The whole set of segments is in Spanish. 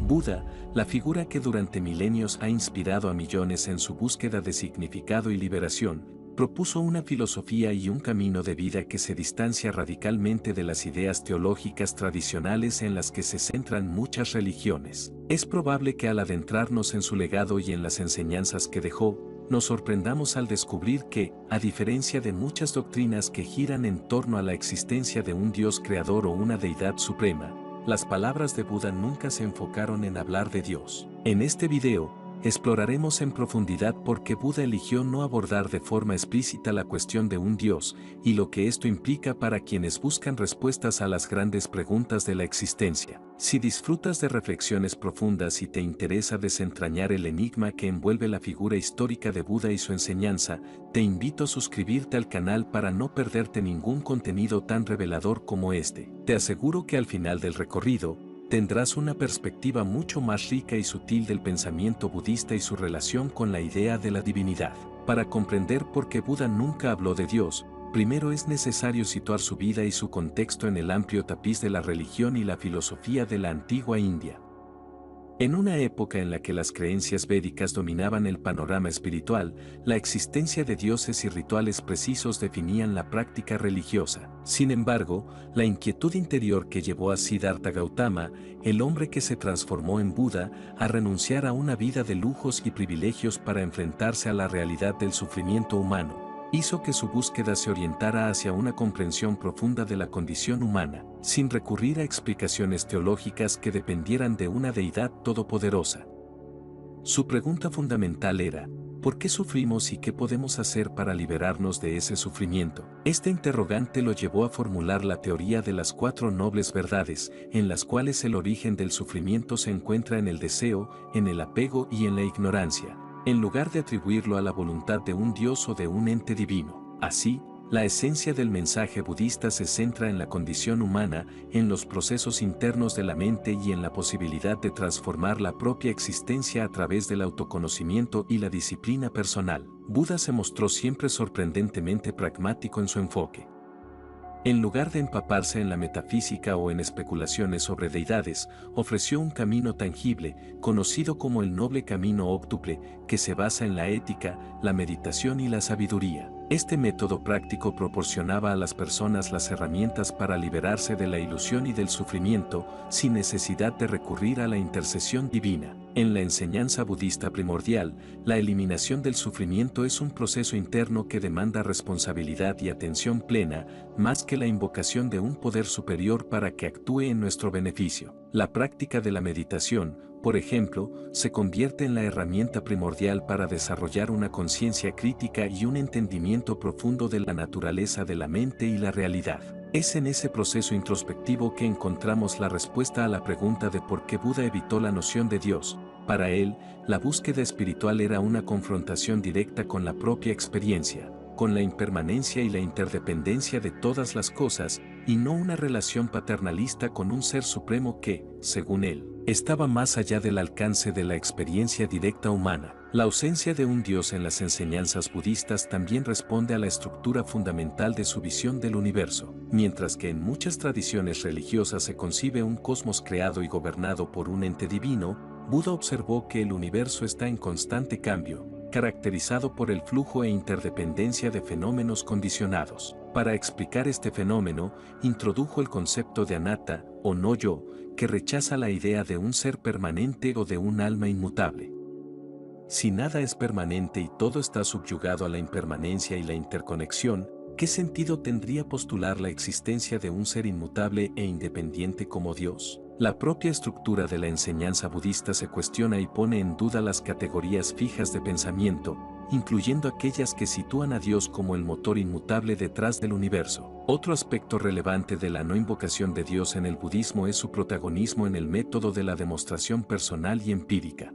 Buda, la figura que durante milenios ha inspirado a millones en su búsqueda de significado y liberación, propuso una filosofía y un camino de vida que se distancia radicalmente de las ideas teológicas tradicionales en las que se centran muchas religiones. Es probable que al adentrarnos en su legado y en las enseñanzas que dejó, nos sorprendamos al descubrir que, a diferencia de muchas doctrinas que giran en torno a la existencia de un Dios creador o una deidad suprema, las palabras de Buda nunca se enfocaron en hablar de Dios. En este video, exploraremos en profundidad por qué Buda eligió no abordar de forma explícita la cuestión de un Dios y lo que esto implica para quienes buscan respuestas a las grandes preguntas de la existencia. Si disfrutas de reflexiones profundas y te interesa desentrañar el enigma que envuelve la figura histórica de Buda y su enseñanza, te invito a suscribirte al canal para no perderte ningún contenido tan revelador como este. Te aseguro que al final del recorrido, tendrás una perspectiva mucho más rica y sutil del pensamiento budista y su relación con la idea de la divinidad. Para comprender por qué Buda nunca habló de Dios, primero es necesario situar su vida y su contexto en el amplio tapiz de la religión y la filosofía de la antigua India. En una época en la que las creencias védicas dominaban el panorama espiritual, la existencia de dioses y rituales precisos definían la práctica religiosa. Sin embargo, la inquietud interior que llevó a Siddhartha Gautama, el hombre que se transformó en Buda, a renunciar a una vida de lujos y privilegios para enfrentarse a la realidad del sufrimiento humano, hizo que su búsqueda se orientara hacia una comprensión profunda de la condición humana, sin recurrir a explicaciones teológicas que dependieran de una deidad todopoderosa. Su pregunta fundamental era, ¿por qué sufrimos y qué podemos hacer para liberarnos de ese sufrimiento? Este interrogante lo llevó a formular la teoría de las 4 nobles verdades, en las cuales el origen del sufrimiento se encuentra en el deseo, en el apego y en la ignorancia, en lugar de atribuirlo a la voluntad de un Dios o de un ente divino. Así, la esencia del mensaje budista se centra en la condición humana, en los procesos internos de la mente y en la posibilidad de transformar la propia existencia a través del autoconocimiento y la disciplina personal. Buda se mostró siempre sorprendentemente pragmático en su enfoque. En lugar de empaparse en la metafísica o en especulaciones sobre deidades, ofreció un camino tangible, conocido como el noble camino óctuple, que se basa en la ética, la meditación y la sabiduría. Este método práctico proporcionaba a las personas las herramientas para liberarse de la ilusión y del sufrimiento, sin necesidad de recurrir a la intercesión divina. En la enseñanza budista primordial, la eliminación del sufrimiento es un proceso interno que demanda responsabilidad y atención plena, más que la invocación de un poder superior para que actúe en nuestro beneficio. La práctica de la meditación, por ejemplo, se convierte en la herramienta primordial para desarrollar una conciencia crítica y un entendimiento profundo de la naturaleza de la mente y la realidad. Es en ese proceso introspectivo que encontramos la respuesta a la pregunta de por qué Buda evitó la noción de Dios. Para él, la búsqueda espiritual era una confrontación directa con la propia experiencia, con la impermanencia y la interdependencia de todas las cosas, y no una relación paternalista con un ser supremo que, según él, estaba más allá del alcance de la experiencia directa humana. La ausencia de un Dios en las enseñanzas budistas también responde a la estructura fundamental de su visión del universo. Mientras que en muchas tradiciones religiosas se concibe un cosmos creado y gobernado por un ente divino, Buda observó que el universo está en constante cambio, caracterizado por el flujo e interdependencia de fenómenos condicionados. Para explicar este fenómeno, introdujo el concepto de anatta, o no yo, que rechaza la idea de un ser permanente o de un alma inmutable. Si nada es permanente y todo está subyugado a la impermanencia y la interconexión, ¿qué sentido tendría postular la existencia de un ser inmutable e independiente como Dios? La propia estructura de la enseñanza budista se cuestiona y pone en duda las categorías fijas de pensamiento, incluyendo aquellas que sitúan a Dios como el motor inmutable detrás del universo. Otro aspecto relevante de la no invocación de Dios en el budismo es su protagonismo en el método de la demostración personal y empírica.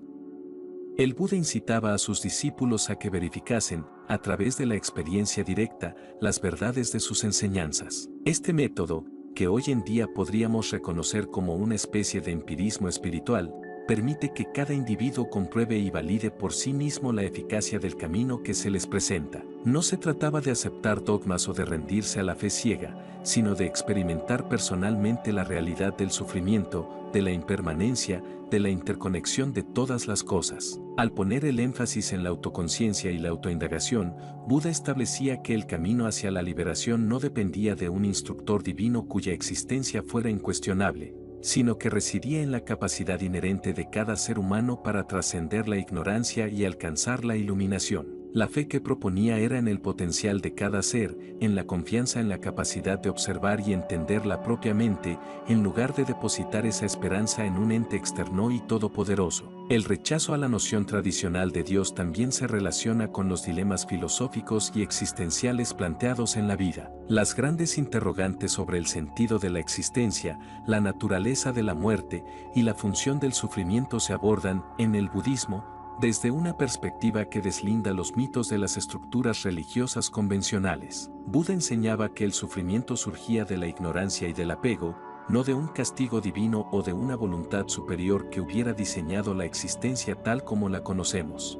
El Buda incitaba a sus discípulos a que verificasen, a través de la experiencia directa, las verdades de sus enseñanzas. Este método, que hoy en día podríamos reconocer como una especie de empirismo espiritual, permite que cada individuo compruebe y valide por sí mismo la eficacia del camino que se les presenta. No se trataba de aceptar dogmas o de rendirse a la fe ciega, sino de experimentar personalmente la realidad del sufrimiento, de la impermanencia, de la interconexión de todas las cosas. Al poner el énfasis en la autoconciencia y la autoindagación, Buda establecía que el camino hacia la liberación no dependía de un instructor divino cuya existencia fuera incuestionable, sino que residía en la capacidad inherente de cada ser humano para trascender la ignorancia y alcanzar la iluminación. La fe que proponía era en el potencial de cada ser, en la confianza en la capacidad de observar y entender la propia mente, en lugar de depositar esa esperanza en un ente externo y todopoderoso. El rechazo a la noción tradicional de Dios también se relaciona con los dilemas filosóficos y existenciales planteados en la vida. Las grandes interrogantes sobre el sentido de la existencia, la naturaleza de la muerte y la función del sufrimiento se abordan, en el budismo, desde una perspectiva que deslinda los mitos de las estructuras religiosas convencionales. Buda enseñaba que el sufrimiento surgía de la ignorancia y del apego, no de un castigo divino o de una voluntad superior que hubiera diseñado la existencia tal como la conocemos.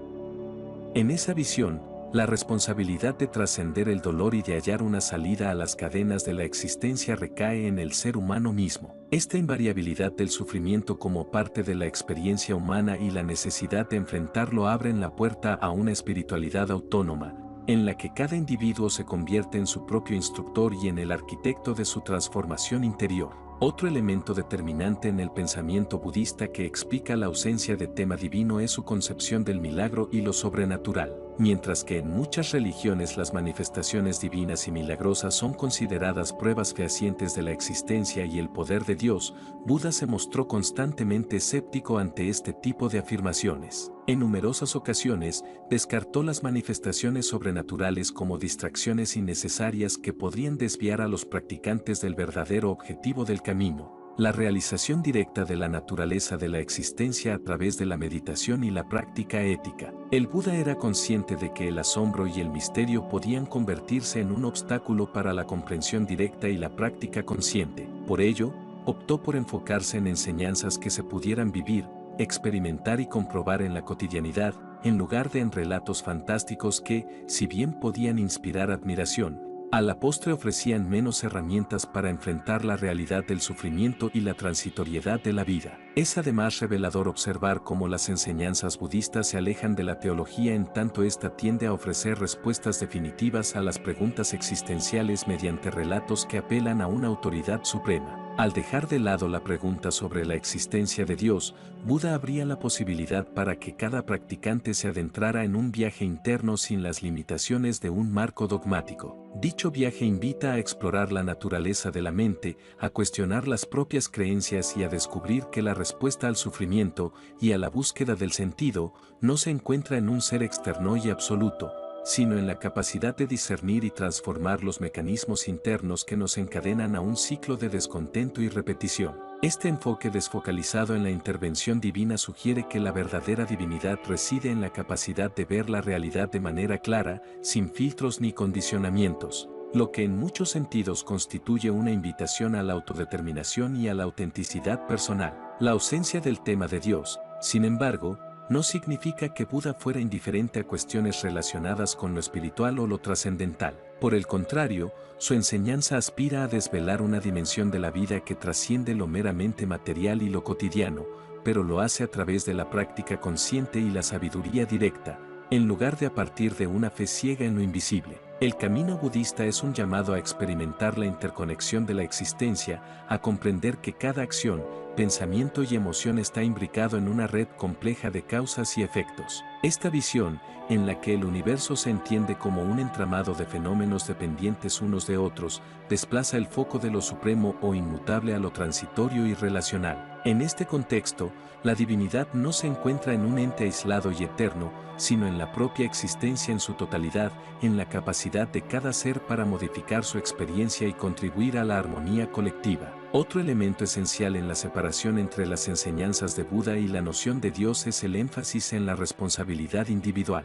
En esa visión, la responsabilidad de trascender el dolor y de hallar una salida a las cadenas de la existencia recae en el ser humano mismo. Esta invariabilidad del sufrimiento como parte de la experiencia humana y la necesidad de enfrentarlo abren la puerta a una espiritualidad autónoma, en la que cada individuo se convierte en su propio instructor y en el arquitecto de su transformación interior. Otro elemento determinante en el pensamiento budista que explica la ausencia de tema divino es su concepción del milagro y lo sobrenatural. Mientras que en muchas religiones las manifestaciones divinas y milagrosas son consideradas pruebas fehacientes de la existencia y el poder de Dios, Buda se mostró constantemente escéptico ante este tipo de afirmaciones. En numerosas ocasiones, descartó las manifestaciones sobrenaturales como distracciones innecesarias que podrían desviar a los practicantes del verdadero objetivo del camino, la realización directa de la naturaleza de la existencia a través de la meditación y la práctica ética. El Buda era consciente de que el asombro y el misterio podían convertirse en un obstáculo para la comprensión directa y la práctica consciente. Por ello, optó por enfocarse en enseñanzas que se pudieran vivir, experimentar y comprobar en la cotidianidad, en lugar de en relatos fantásticos que, si bien podían inspirar admiración, a la postre ofrecían menos herramientas para enfrentar la realidad del sufrimiento y la transitoriedad de la vida. Es además revelador observar cómo las enseñanzas budistas se alejan de la teología en tanto ésta tiende a ofrecer respuestas definitivas a las preguntas existenciales mediante relatos que apelan a una autoridad suprema. Al dejar de lado la pregunta sobre la existencia de Dios, Buda abría la posibilidad para que cada practicante se adentrara en un viaje interno sin las limitaciones de un marco dogmático. Dicho viaje invita a explorar la naturaleza de la mente, a cuestionar las propias creencias y a descubrir que la respuesta al sufrimiento y a la búsqueda del sentido no se encuentra en un ser externo y absoluto, sino en la capacidad de discernir y transformar los mecanismos internos que nos encadenan a un ciclo de descontento y repetición. Este enfoque desfocalizado en la intervención divina sugiere que la verdadera divinidad reside en la capacidad de ver la realidad de manera clara, sin filtros ni condicionamientos, lo que en muchos sentidos constituye una invitación a la autodeterminación y a la autenticidad personal. La ausencia del tema de Dios, sin embargo, no significa que Buda fuera indiferente a cuestiones relacionadas con lo espiritual o lo trascendental. Por el contrario, su enseñanza aspira a desvelar una dimensión de la vida que trasciende lo meramente material y lo cotidiano, pero lo hace a través de la práctica consciente y la sabiduría directa, en lugar de a partir de una fe ciega en lo invisible. El camino budista es un llamado a experimentar la interconexión de la existencia, a comprender que cada acción, pensamiento y emoción está imbricado en una red compleja de causas y efectos. Esta visión, en la que el universo se entiende como un entramado de fenómenos dependientes unos de otros, desplaza el foco de lo supremo o inmutable a lo transitorio y relacional. En este contexto, la divinidad no se encuentra en un ente aislado y eterno, sino en la propia existencia en su totalidad, en la capacidad de cada ser para modificar su experiencia y contribuir a la armonía colectiva. Otro elemento esencial en la separación entre las enseñanzas de Buda y la noción de Dios es el énfasis en la responsabilidad individual.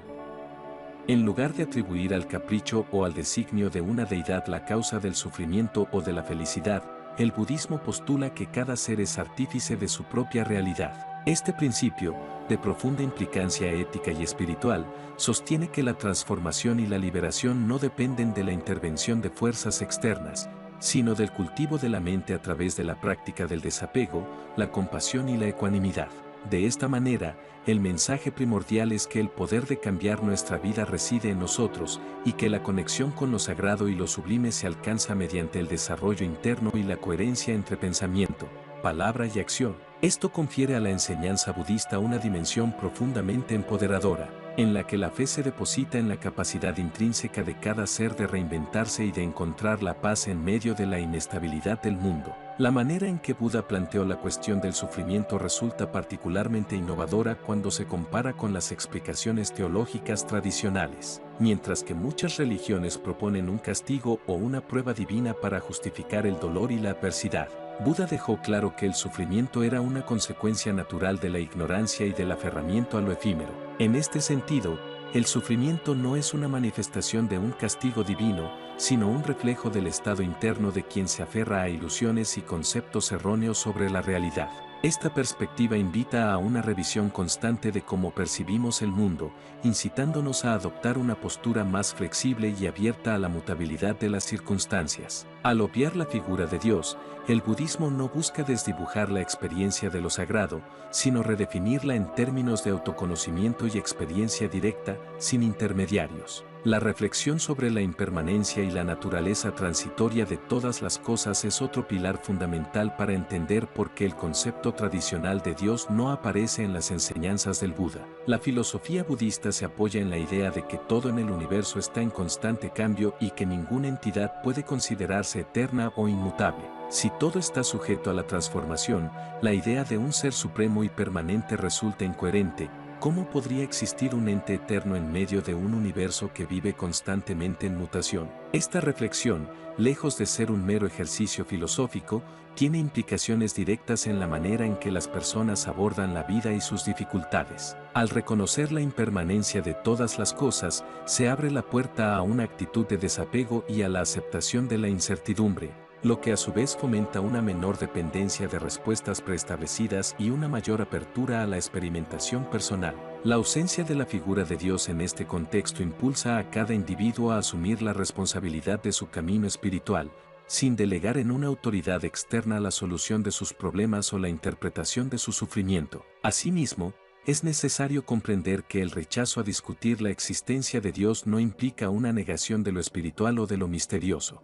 En lugar de atribuir al capricho o al designio de una deidad la causa del sufrimiento o de la felicidad, el budismo postula que cada ser es artífice de su propia realidad. Este principio, de profunda implicancia ética y espiritual, sostiene que la transformación y la liberación no dependen de la intervención de fuerzas externas, sino del cultivo de la mente a través de la práctica del desapego, la compasión y la ecuanimidad. De esta manera, el mensaje primordial es que el poder de cambiar nuestra vida reside en nosotros y que la conexión con lo sagrado y lo sublime se alcanza mediante el desarrollo interno y la coherencia entre pensamiento, palabra y acción. Esto confiere a la enseñanza budista una dimensión profundamente empoderadora, en la que la fe se deposita en la capacidad intrínseca de cada ser de reinventarse y de encontrar la paz en medio de la inestabilidad del mundo. La manera en que Buda planteó la cuestión del sufrimiento resulta particularmente innovadora cuando se compara con las explicaciones teológicas tradicionales. Mientras que muchas religiones proponen un castigo o una prueba divina para justificar el dolor y la adversidad, Buda dejó claro que el sufrimiento era una consecuencia natural de la ignorancia y del aferramiento a lo efímero. En este sentido, el sufrimiento no es una manifestación de un castigo divino, sino un reflejo del estado interno de quien se aferra a ilusiones y conceptos erróneos sobre la realidad. Esta perspectiva invita a una revisión constante de cómo percibimos el mundo, incitándonos a adoptar una postura más flexible y abierta a la mutabilidad de las circunstancias. Al obviar la figura de Dios, el budismo no busca desdibujar la experiencia de lo sagrado, sino redefinirla en términos de autoconocimiento y experiencia directa, sin intermediarios. La reflexión sobre la impermanencia y la naturaleza transitoria de todas las cosas es otro pilar fundamental para entender por qué el concepto tradicional de Dios no aparece en las enseñanzas del Buda. La filosofía budista se apoya en la idea de que todo en el universo está en constante cambio y que ninguna entidad puede considerarse eterna o inmutable. Si todo está sujeto a la transformación, la idea de un ser supremo y permanente resulta incoherente. ¿Cómo podría existir un ente eterno en medio de un universo que vive constantemente en mutación? Esta reflexión, lejos de ser un mero ejercicio filosófico, tiene implicaciones directas en la manera en que las personas abordan la vida y sus dificultades. Al reconocer la impermanencia de todas las cosas, se abre la puerta a una actitud de desapego y a la aceptación de la incertidumbre, lo que a su vez fomenta una menor dependencia de respuestas preestablecidas y una mayor apertura a la experimentación personal. La ausencia de la figura de Dios en este contexto impulsa a cada individuo a asumir la responsabilidad de su camino espiritual, sin delegar en una autoridad externa la solución de sus problemas o la interpretación de su sufrimiento. Asimismo, es necesario comprender que el rechazo a discutir la existencia de Dios no implica una negación de lo espiritual o de lo misterioso.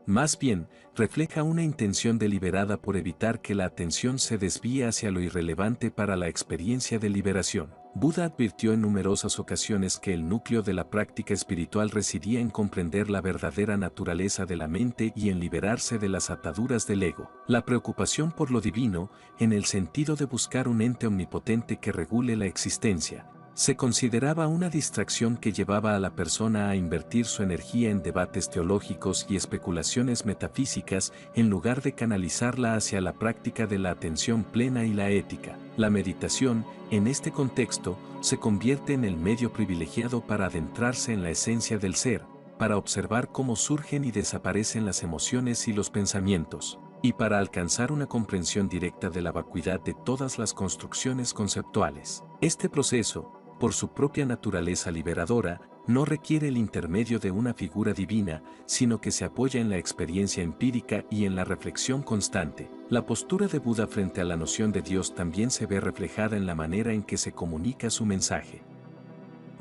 Más bien, refleja una intención deliberada por evitar que la atención se desvíe hacia lo irrelevante para la experiencia de liberación. Buda advirtió en numerosas ocasiones que el núcleo de la práctica espiritual residía en comprender la verdadera naturaleza de la mente y en liberarse de las ataduras del ego. La preocupación por lo divino, en el sentido de buscar un ente omnipotente que regule la existencia, se consideraba una distracción que llevaba a la persona a invertir su energía en debates teológicos y especulaciones metafísicas en lugar de canalizarla hacia la práctica de la atención plena y la ética. La meditación, en este contexto, se convierte en el medio privilegiado para adentrarse en la esencia del ser, para observar cómo surgen y desaparecen las emociones y los pensamientos, y para alcanzar una comprensión directa de la vacuidad de todas las construcciones conceptuales. Este proceso, por su propia naturaleza liberadora, no requiere el intermedio de una figura divina, sino que se apoya en la experiencia empírica y en la reflexión constante. La postura de Buda frente a la noción de Dios también se ve reflejada en la manera en que se comunica su mensaje.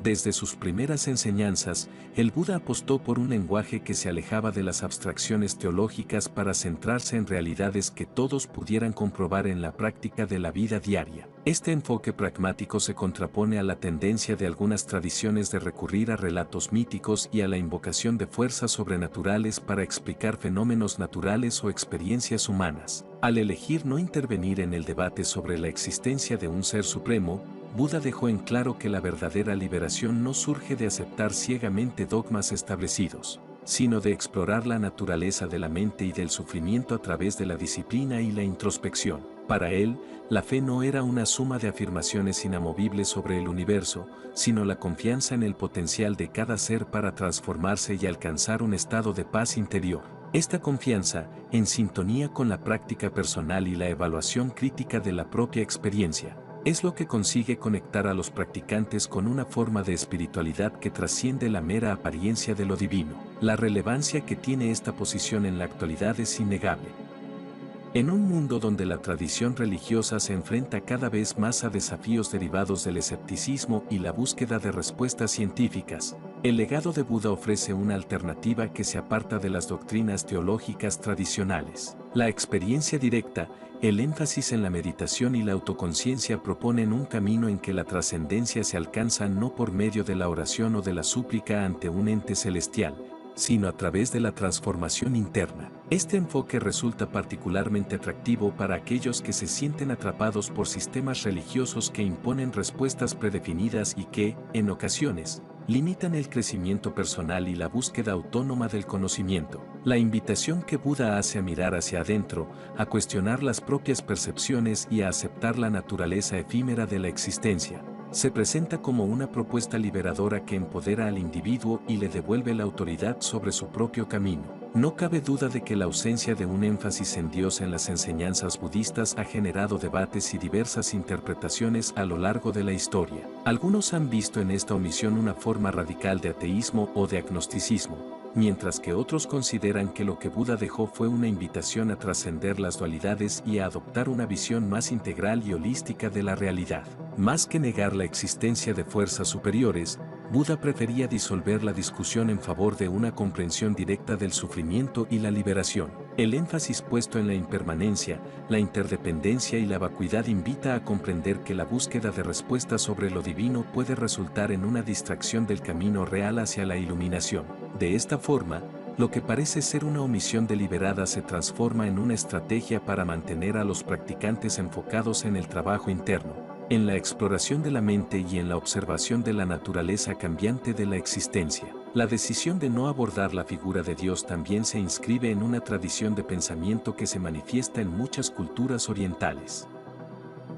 Desde sus primeras enseñanzas, el Buda apostó por un lenguaje que se alejaba de las abstracciones teológicas para centrarse en realidades que todos pudieran comprobar en la práctica de la vida diaria. Este enfoque pragmático se contrapone a la tendencia de algunas tradiciones de recurrir a relatos míticos y a la invocación de fuerzas sobrenaturales para explicar fenómenos naturales o experiencias humanas. Al elegir no intervenir en el debate sobre la existencia de un ser supremo, Buda dejó en claro que la verdadera liberación no surge de aceptar ciegamente dogmas establecidos, sino de explorar la naturaleza de la mente y del sufrimiento a través de la disciplina y la introspección. Para él, la fe no era una suma de afirmaciones inamovibles sobre el universo, sino la confianza en el potencial de cada ser para transformarse y alcanzar un estado de paz interior. Esta confianza, en sintonía con la práctica personal y la evaluación crítica de la propia experiencia, es lo que consigue conectar a los practicantes con una forma de espiritualidad que trasciende la mera apariencia de lo divino. La relevancia que tiene esta posición en la actualidad es innegable. En un mundo donde la tradición religiosa se enfrenta cada vez más a desafíos derivados del escepticismo y la búsqueda de respuestas científicas, el legado de Buda ofrece una alternativa que se aparta de las doctrinas teológicas tradicionales. La experiencia directa, el énfasis en la meditación y la autoconciencia proponen un camino en que la trascendencia se alcanza no por medio de la oración o de la súplica ante un ente celestial, sino a través de la transformación interna. Este enfoque resulta particularmente atractivo para aquellos que se sienten atrapados por sistemas religiosos que imponen respuestas predefinidas y que, en ocasiones, limitan el crecimiento personal y la búsqueda autónoma del conocimiento. La invitación que Buda hace a mirar hacia adentro, a cuestionar las propias percepciones y a aceptar la naturaleza efímera de la existencia, se presenta como una propuesta liberadora que empodera al individuo y le devuelve la autoridad sobre su propio camino. No cabe duda de que la ausencia de un énfasis en Dios en las enseñanzas budistas ha generado debates y diversas interpretaciones a lo largo de la historia. Algunos han visto en esta omisión una forma radical de ateísmo o de agnosticismo, mientras que otros consideran que lo que Buda dejó fue una invitación a trascender las dualidades y a adoptar una visión más integral y holística de la realidad. Más que negar la existencia de fuerzas superiores, Buda prefería disolver la discusión en favor de una comprensión directa del sufrimiento y la liberación. El énfasis puesto en la impermanencia, la interdependencia y la vacuidad invita a comprender que la búsqueda de respuestas sobre lo divino puede resultar en una distracción del camino real hacia la iluminación. De esta forma, lo que parece ser una omisión deliberada se transforma en una estrategia para mantener a los practicantes enfocados en el trabajo interno, en la exploración de la mente y en la observación de la naturaleza cambiante de la existencia. La decisión de no abordar la figura de Dios también se inscribe en una tradición de pensamiento que se manifiesta en muchas culturas orientales.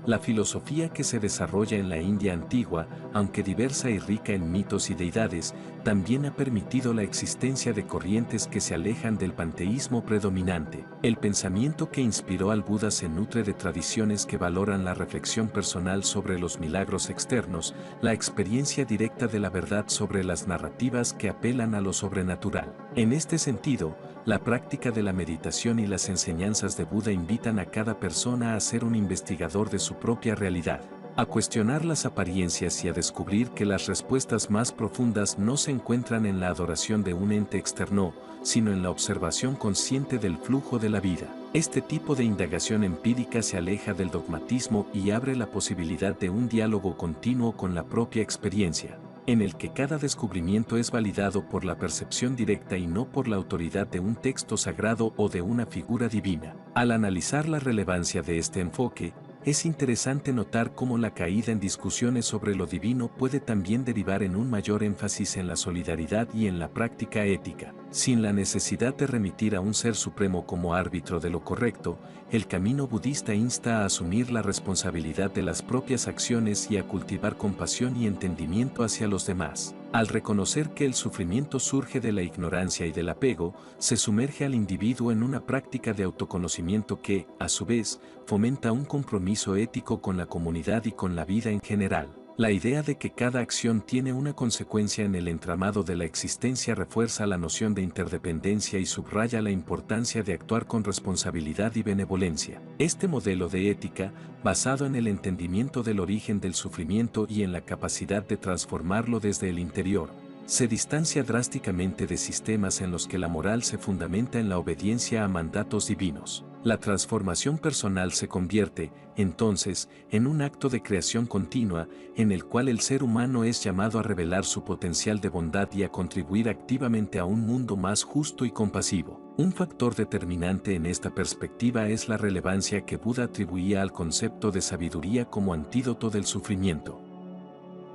La filosofía que se desarrolla en la India antigua, aunque diversa y rica en mitos y deidades, también ha permitido la existencia de corrientes que se alejan del panteísmo predominante. El pensamiento que inspiró al Buda se nutre de tradiciones que valoran la reflexión personal sobre los milagros externos, la experiencia directa de la verdad sobre las narrativas que apelan a lo sobrenatural. En este sentido, la práctica de la meditación y las enseñanzas de Buda invitan a cada persona a ser un investigador de su propia realidad, a cuestionar las apariencias y a descubrir que las respuestas más profundas no se encuentran en la adoración de un ente externo, sino en la observación consciente del flujo de la vida. Este tipo de indagación empírica se aleja del dogmatismo y abre la posibilidad de un diálogo continuo con la propia experiencia, en el que cada descubrimiento es validado por la percepción directa y no por la autoridad de un texto sagrado o de una figura divina. Al analizar la relevancia de este enfoque, es interesante notar cómo la caída en discusiones sobre lo divino puede también derivar en un mayor énfasis en la solidaridad y en la práctica ética. Sin la necesidad de remitir a un ser supremo como árbitro de lo correcto, el camino budista insta a asumir la responsabilidad de las propias acciones y a cultivar compasión y entendimiento hacia los demás. Al reconocer que el sufrimiento surge de la ignorancia y del apego, se sumerge al individuo en una práctica de autoconocimiento que, a su vez, fomenta un compromiso ético con la comunidad y con la vida en general. La idea de que cada acción tiene una consecuencia en el entramado de la existencia refuerza la noción de interdependencia y subraya la importancia de actuar con responsabilidad y benevolencia. Este modelo de ética, basado en el entendimiento del origen del sufrimiento y en la capacidad de transformarlo desde el interior, se distancia drásticamente de sistemas en los que la moral se fundamenta en la obediencia a mandatos divinos. La transformación personal se convierte, entonces, en un acto de creación continua, en el cual el ser humano es llamado a revelar su potencial de bondad y a contribuir activamente a un mundo más justo y compasivo. Un factor determinante en esta perspectiva es la relevancia que Buda atribuía al concepto de sabiduría como antídoto del sufrimiento.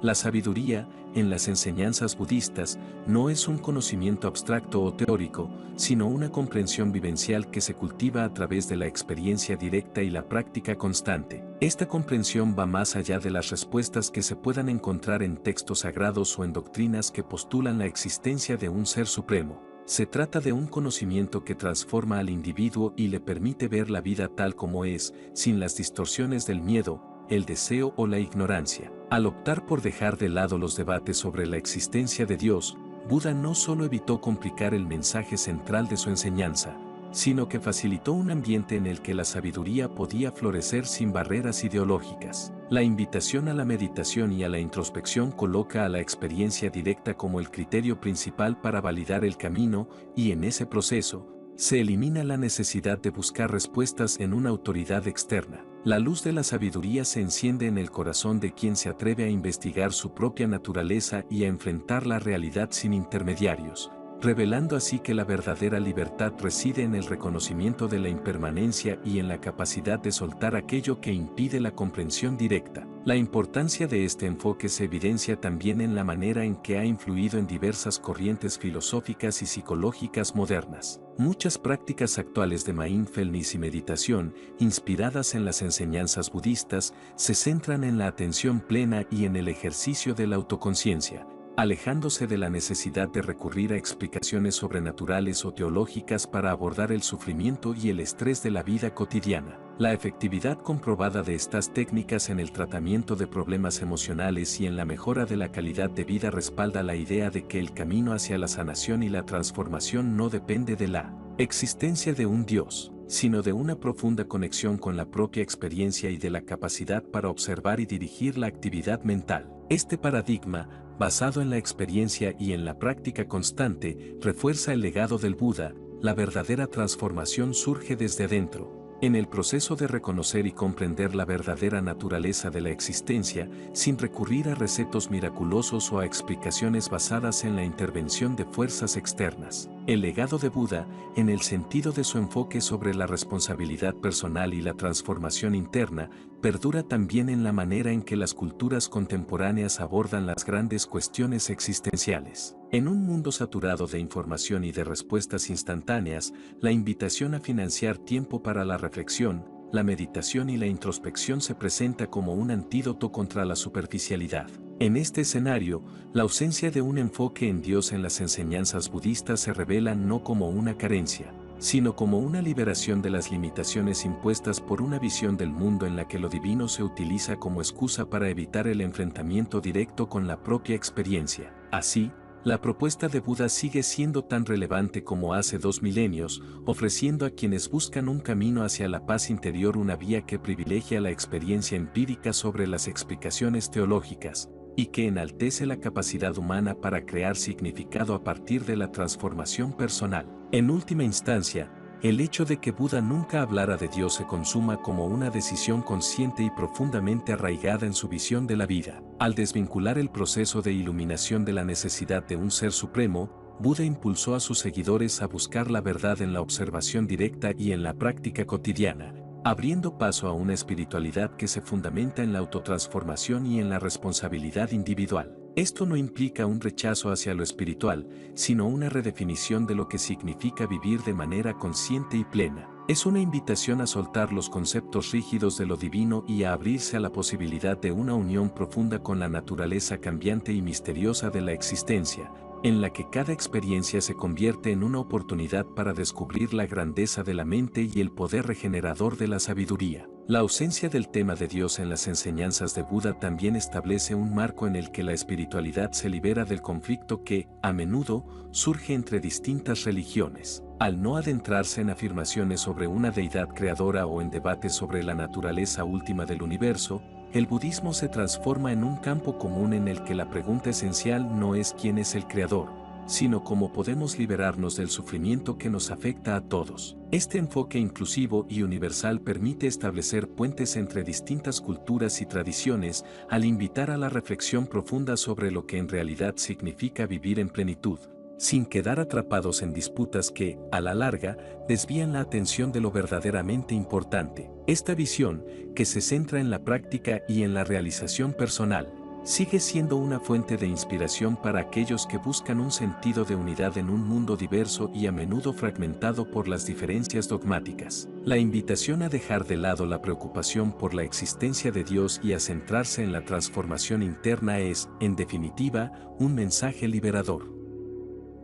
La sabiduría, en las enseñanzas budistas, no es un conocimiento abstracto o teórico, sino una comprensión vivencial que se cultiva a través de la experiencia directa y la práctica constante. Esta comprensión va más allá de las respuestas que se puedan encontrar en textos sagrados o en doctrinas que postulan la existencia de un ser supremo, Se trata de un conocimiento que transforma al individuo y le permite ver la vida tal como es, sin las distorsiones del miedo, el deseo o la ignorancia. Al optar por dejar de lado los debates sobre la existencia de Dios, Buda no solo evitó complicar el mensaje central de su enseñanza, sino que facilitó un ambiente en el que la sabiduría podía florecer sin barreras ideológicas. La invitación a la meditación y a la introspección coloca a la experiencia directa como el criterio principal para validar el camino, y en ese proceso, se elimina la necesidad de buscar respuestas en una autoridad externa. La luz de la sabiduría se enciende en el corazón de quien se atreve a investigar su propia naturaleza y a enfrentar la realidad sin intermediarios, revelando así que la verdadera libertad reside en el reconocimiento de la impermanencia y en la capacidad de soltar aquello que impide la comprensión directa. La importancia de este enfoque se evidencia también en la manera en que ha influido en diversas corrientes filosóficas y psicológicas modernas. Muchas prácticas actuales de mindfulness y meditación, inspiradas en las enseñanzas budistas, se centran en la atención plena y en el ejercicio de la autoconciencia, alejándose de la necesidad de recurrir a explicaciones sobrenaturales o teológicas para abordar el sufrimiento y el estrés de la vida cotidiana. La efectividad comprobada de estas técnicas en el tratamiento de problemas emocionales y en la mejora de la calidad de vida respalda la idea de que el camino hacia la sanación y la transformación no depende de la existencia de un Dios, sino de una profunda conexión con la propia experiencia y de la capacidad para observar y dirigir la actividad mental. Este paradigma, basado en la experiencia y en la práctica constante, refuerza el legado del Buda. La verdadera transformación surge desde adentro, en el proceso de reconocer y comprender la verdadera naturaleza de la existencia, sin recurrir a recetos miraculosos o a explicaciones basadas en la intervención de fuerzas externas. El legado de Buda, en el sentido de su enfoque sobre la responsabilidad personal y la transformación interna, perdura también en la manera en que las culturas contemporáneas abordan las grandes cuestiones existenciales. En un mundo saturado de información y de respuestas instantáneas, la invitación a financiar tiempo para la reflexión, la meditación y la introspección se presenta como un antídoto contra la superficialidad. En este escenario, la ausencia de un enfoque en Dios en las enseñanzas budistas se revela no como una carencia, sino como una liberación de las limitaciones impuestas por una visión del mundo en la que lo divino se utiliza como excusa para evitar el enfrentamiento directo con la propia experiencia. Así, la propuesta de Buda sigue siendo tan relevante como hace 2 milenios, ofreciendo a quienes buscan un camino hacia la paz interior una vía que privilegia la experiencia empírica sobre las explicaciones teológicas, y que enaltece la capacidad humana para crear significado a partir de la transformación personal. En última instancia, el hecho de que Buda nunca hablara de Dios se consuma como una decisión consciente y profundamente arraigada en su visión de la vida. Al desvincular el proceso de iluminación de la necesidad de un ser supremo, Buda impulsó a sus seguidores a buscar la verdad en la observación directa y en la práctica cotidiana, abriendo paso a una espiritualidad que se fundamenta en la autotransformación y en la responsabilidad individual. Esto no implica un rechazo hacia lo espiritual, sino una redefinición de lo que significa vivir de manera consciente y plena. Es una invitación a soltar los conceptos rígidos de lo divino y a abrirse a la posibilidad de una unión profunda con la naturaleza cambiante y misteriosa de la existencia, en la que cada experiencia se convierte en una oportunidad para descubrir la grandeza de la mente y el poder regenerador de la sabiduría. La ausencia del tema de Dios en las enseñanzas de Buda también establece un marco en el que la espiritualidad se libera del conflicto que, a menudo, surge entre distintas religiones. Al no adentrarse en afirmaciones sobre una deidad creadora o en debates sobre la naturaleza última del universo, el budismo se transforma en un campo común en el que la pregunta esencial no es quién es el creador, sino cómo podemos liberarnos del sufrimiento que nos afecta a todos. Este enfoque inclusivo y universal permite establecer puentes entre distintas culturas y tradiciones al invitar a la reflexión profunda sobre lo que en realidad significa vivir en plenitud, sin quedar atrapados en disputas que, a la larga, desvían la atención de lo verdaderamente importante. Esta visión, que se centra en la práctica y en la realización personal, sigue siendo una fuente de inspiración para aquellos que buscan un sentido de unidad en un mundo diverso y a menudo fragmentado por las diferencias dogmáticas. La invitación a dejar de lado la preocupación por la existencia de Dios y a centrarse en la transformación interna es, en definitiva, un mensaje liberador.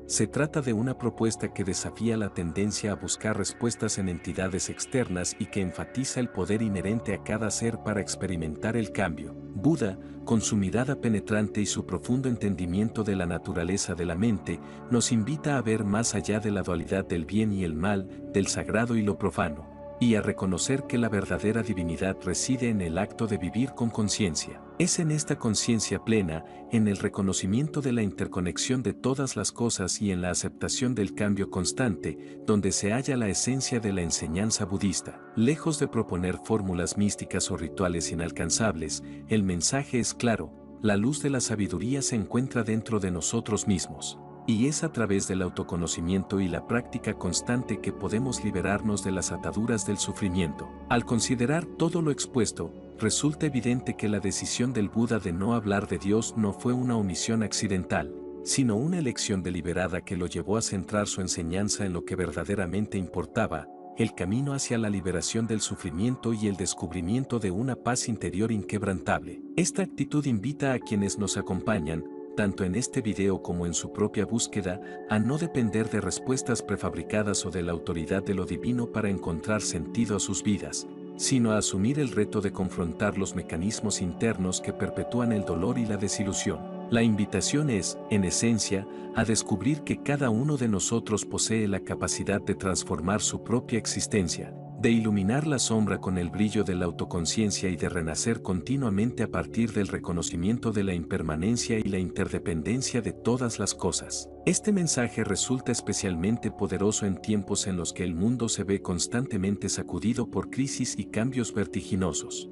Se trata de una propuesta que desafía la tendencia a buscar respuestas en entidades externas y que enfatiza el poder inherente a cada ser para experimentar el cambio. Buda, con su mirada penetrante y su profundo entendimiento de la naturaleza de la mente, nos invita a ver más allá de la dualidad del bien y el mal, del sagrado y lo profano, y a reconocer que la verdadera divinidad reside en el acto de vivir con conciencia. Es en esta conciencia plena, en el reconocimiento de la interconexión de todas las cosas y en la aceptación del cambio constante, donde se halla la esencia de la enseñanza budista. Lejos de proponer fórmulas místicas o rituales inalcanzables, el mensaje es claro: la luz de la sabiduría se encuentra dentro de nosotros mismos. Y es a través del autoconocimiento y la práctica constante que podemos liberarnos de las ataduras del sufrimiento. Al considerar todo lo expuesto, resulta evidente que la decisión del Buda de no hablar de Dios no fue una omisión accidental, sino una elección deliberada que lo llevó a centrar su enseñanza en lo que verdaderamente importaba: el camino hacia la liberación del sufrimiento y el descubrimiento de una paz interior inquebrantable. Esta actitud invita a quienes nos acompañan, tanto en este video como en su propia búsqueda, a no depender de respuestas prefabricadas o de la autoridad de lo divino para encontrar sentido a sus vidas, sino a asumir el reto de confrontar los mecanismos internos que perpetúan el dolor y la desilusión. La invitación es, en esencia, a descubrir que cada uno de nosotros posee la capacidad de transformar su propia existencia, de iluminar la sombra con el brillo de la autoconciencia y de renacer continuamente a partir del reconocimiento de la impermanencia y la interdependencia de todas las cosas. Este mensaje resulta especialmente poderoso en tiempos en los que el mundo se ve constantemente sacudido por crisis y cambios vertiginosos.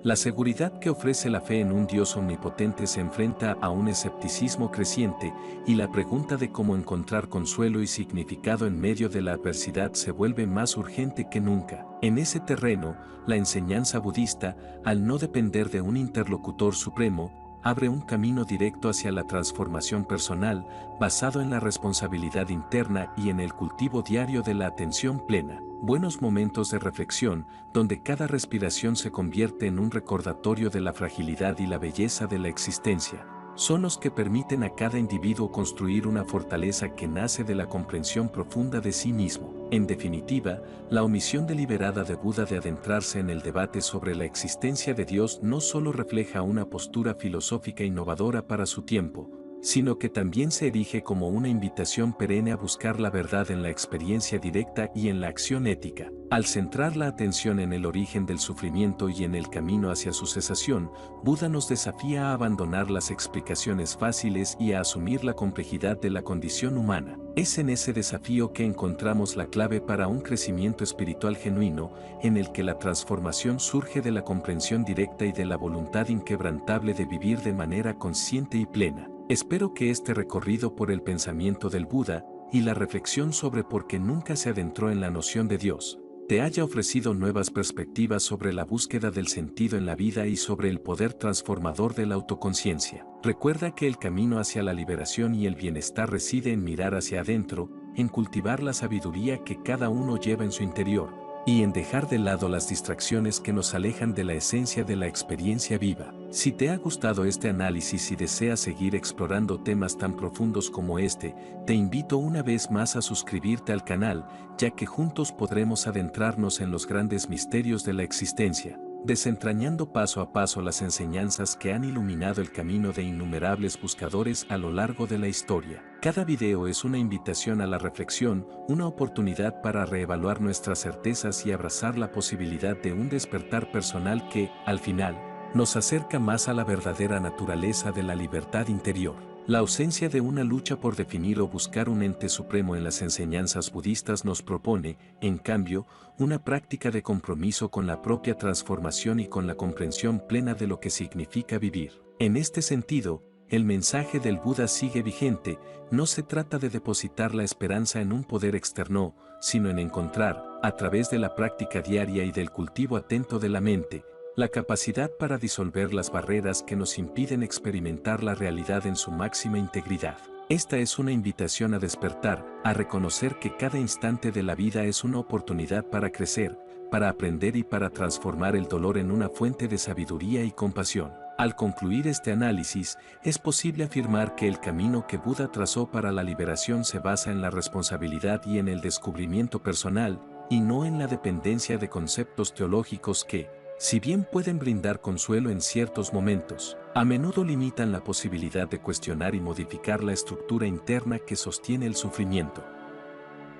La seguridad que ofrece la fe en un Dios omnipotente se enfrenta a un escepticismo creciente, y la pregunta de cómo encontrar consuelo y significado en medio de la adversidad se vuelve más urgente que nunca. En ese terreno, la enseñanza budista, al no depender de un interlocutor supremo, abre un camino directo hacia la transformación personal, basado en la responsabilidad interna y en el cultivo diario de la atención plena. Buenos momentos de reflexión, donde cada respiración se convierte en un recordatorio de la fragilidad y la belleza de la existencia, son los que permiten a cada individuo construir una fortaleza que nace de la comprensión profunda de sí mismo. En definitiva, la omisión deliberada de Buda de adentrarse en el debate sobre la existencia de Dios no solo refleja una postura filosófica innovadora para su tiempo, sino que también se erige como una invitación perenne a buscar la verdad en la experiencia directa y en la acción ética. Al centrar la atención en el origen del sufrimiento y en el camino hacia su cesación, Buda nos desafía a abandonar las explicaciones fáciles y a asumir la complejidad de la condición humana. Es en ese desafío que encontramos la clave para un crecimiento espiritual genuino, en el que la transformación surge de la comprensión directa y de la voluntad inquebrantable de vivir de manera consciente y plena. Espero que este recorrido por el pensamiento del Buda y la reflexión sobre por qué nunca se adentró en la noción de Dios te haya ofrecido nuevas perspectivas sobre la búsqueda del sentido en la vida y sobre el poder transformador de la autoconciencia. Recuerda que el camino hacia la liberación y el bienestar reside en mirar hacia adentro, en cultivar la sabiduría que cada uno lleva en su interior, y en dejar de lado las distracciones que nos alejan de la esencia de la experiencia viva. Si te ha gustado este análisis y deseas seguir explorando temas tan profundos como este, te invito una vez más a suscribirte al canal, ya que juntos podremos adentrarnos en los grandes misterios de la existencia, desentrañando paso a paso las enseñanzas que han iluminado el camino de innumerables buscadores a lo largo de la historia. Cada video es una invitación a la reflexión, una oportunidad para reevaluar nuestras certezas y abrazar la posibilidad de un despertar personal que, al final, nos acerca más a la verdadera naturaleza de la libertad interior. La ausencia de una lucha por definir o buscar un ente supremo en las enseñanzas budistas nos propone, en cambio, una práctica de compromiso con la propia transformación y con la comprensión plena de lo que significa vivir. En este sentido, el mensaje del Buda sigue vigente. No se trata de depositar la esperanza en un poder externo, sino en encontrar, a través de la práctica diaria y del cultivo atento de la mente, la capacidad para disolver las barreras que nos impiden experimentar la realidad en su máxima integridad. Esta es una invitación a despertar, a reconocer que cada instante de la vida es una oportunidad para crecer, para aprender y para transformar el dolor en una fuente de sabiduría y compasión. Al concluir este análisis, es posible afirmar que el camino que Buda trazó para la liberación se basa en la responsabilidad y en el descubrimiento personal, y no en la dependencia de conceptos teológicos que, si bien pueden brindar consuelo en ciertos momentos, a menudo limitan la posibilidad de cuestionar y modificar la estructura interna que sostiene el sufrimiento.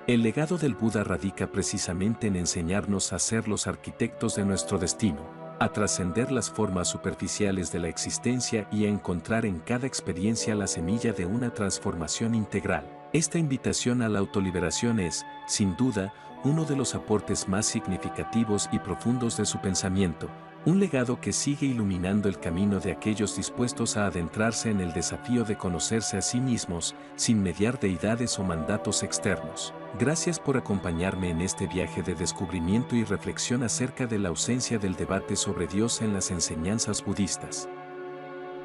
El legado del Buda radica precisamente en enseñarnos a ser los arquitectos de nuestro destino, a trascender las formas superficiales de la existencia y a encontrar en cada experiencia la semilla de una transformación integral. Esta invitación a la autoliberación es, sin duda, uno de los aportes más significativos y profundos de su pensamiento, un legado que sigue iluminando el camino de aquellos dispuestos a adentrarse en el desafío de conocerse a sí mismos, sin mediar deidades o mandatos externos. Gracias por acompañarme en este viaje de descubrimiento y reflexión acerca de la ausencia del debate sobre Dios en las enseñanzas budistas.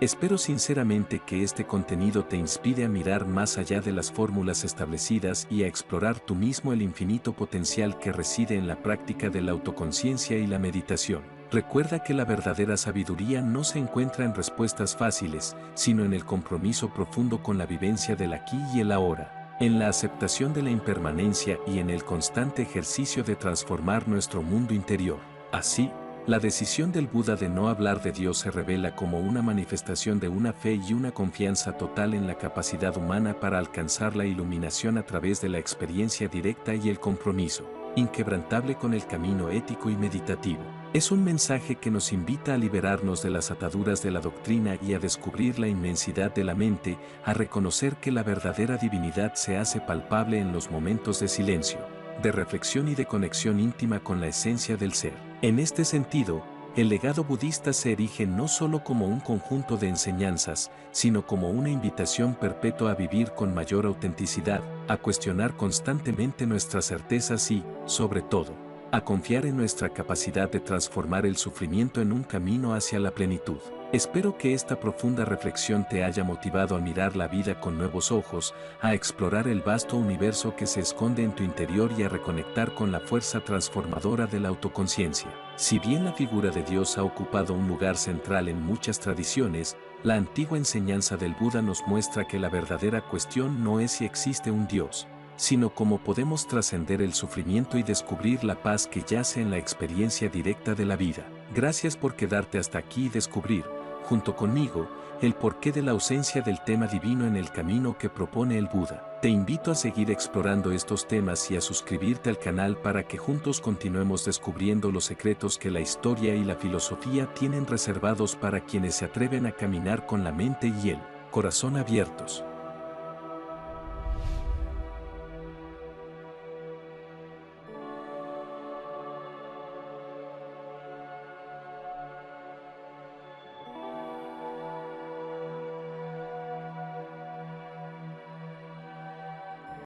Espero sinceramente que este contenido te inspire a mirar más allá de las fórmulas establecidas y a explorar tú mismo el infinito potencial que reside en la práctica de la autoconciencia y la meditación. Recuerda que la verdadera sabiduría no se encuentra en respuestas fáciles, sino en el compromiso profundo con la vivencia del aquí y el ahora, en la aceptación de la impermanencia y en el constante ejercicio de transformar nuestro mundo interior. Así, la decisión del Buda de no hablar de Dios se revela como una manifestación de una fe y una confianza total en la capacidad humana para alcanzar la iluminación a través de la experiencia directa y el compromiso inquebrantable con el camino ético y meditativo. Es un mensaje que nos invita a liberarnos de las ataduras de la doctrina y a descubrir la inmensidad de la mente, a reconocer que la verdadera divinidad se hace palpable en los momentos de silencio, de reflexión y de conexión íntima con la esencia del ser. En este sentido, el legado budista se erige no solo como un conjunto de enseñanzas, sino como una invitación perpetua a vivir con mayor autenticidad, a cuestionar constantemente nuestras certezas y, sobre todo, a confiar en nuestra capacidad de transformar el sufrimiento en un camino hacia la plenitud. Espero que esta profunda reflexión te haya motivado a mirar la vida con nuevos ojos, a explorar el vasto universo que se esconde en tu interior y a reconectar con la fuerza transformadora de la autoconciencia. Si bien la figura de Dios ha ocupado un lugar central en muchas tradiciones, la antigua enseñanza del Buda nos muestra que la verdadera cuestión no es si existe un Dios, sino cómo podemos trascender el sufrimiento y descubrir la paz que yace en la experiencia directa de la vida. Gracias por quedarte hasta aquí y descubrir, junto conmigo, el porqué de la ausencia del tema divino en el camino que propone el Buda. Te invito a seguir explorando estos temas y a suscribirte al canal para que juntos continuemos descubriendo los secretos que la historia y la filosofía tienen reservados para quienes se atreven a caminar con la mente y el corazón abiertos.